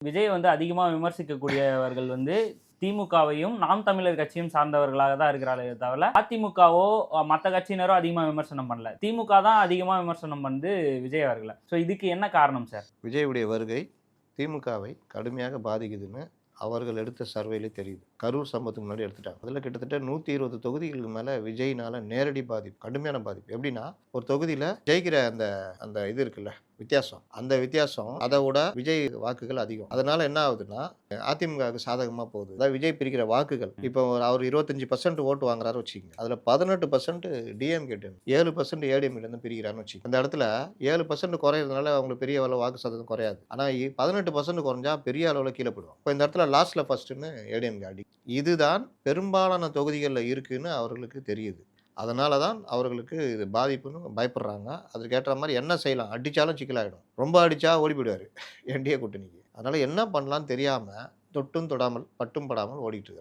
விஜய் வந்து அதிகமா விமர்சிக்கக்கூடியவர்கள் வந்து திமுகவையும் நாம் தமிழர் கட்சியும் சார்ந்தவர்களாக தான் இருக்கிறார்களே தவிர அதிமுகவோ மற்ற கட்சியினரோ அதிகமா விமர்சனம் பண்ணல. திமுக தான் அதிகமா விமர்சனம் பண்ணுது விஜய் அவர்களை. ஸோ இதுக்கு என்ன காரணம் சார்? விஜயுடைய வருகை திமுகவை கடுமையாக பாதிக்குதுன்னு அவர்கள் எடுத்த சர்வேலே தெரியுது. கரூர் சம்பவத்துக்கு முன்னாடி எடுத்துட்டாங்க. அதில் கிட்டத்தட்ட 120 தொகுதிகளுக்கு மேலே விஜய்னால நேரடி பாதிப்பு, கடுமையான பாதிப்பு. எப்படின்னா, ஒரு தொகுதியில் ஜெயிக்கிற அந்த அந்த இது இருக்குல்ல, வித்தியாசம், அந்த வித்தியாசம் அதை விட விஜய் வாக்குகள் அதிகம். அதனால என்ன ஆகுதுன்னா, அதிமுகவுக்கு சாதகமாக போகுது. அதாவது விஜய் பிரிக்கிற வாக்குகள் இப்போ அவர் 25% ஓட்டு வாங்குறாரு வச்சுக்கோங்க, அதில் 18% டிஎம்கே, 7% ஏடிஎம்கேலேருந்து பிரிக்கிறான்னு வச்சுக்கோங்க. அந்த இடத்துல 7% குறையிறதுனால அவங்களுக்கு பெரிய அளவு வாக்கு சதவீதம் குறையாது. ஆனால் 18% குறைஞ்சா பெரிய அளவில் கீழே போயிடும். இப்போ இந்த இடத்துல லாஸ்ட்ல ஃபர்ஸ்ட்னு ஏடிஎம்கே அடி. இதுதான் பெரும்பாலான தொகுதிகளில் இருக்குன்னு அவர்களுக்கு தெரியுது. அதனால தான் அவர்களுக்கு இது பாதிப்புன்னு பயப்படுறாங்க. அதுக்கேற்ற மாதிரி என்ன செய்யலாம், அடித்தாலும் சிக்கலாகிடும். ரொம்ப அடித்தா ஓடி போயிடுவார் என்டிஏ கூட்டணிக்கு. அதனால் என்ன பண்ணலான்னு தெரியாமல் தொட்டும் தொடாமல் பட்டும் படாமல் ஓடிட்டு இருக்காரு.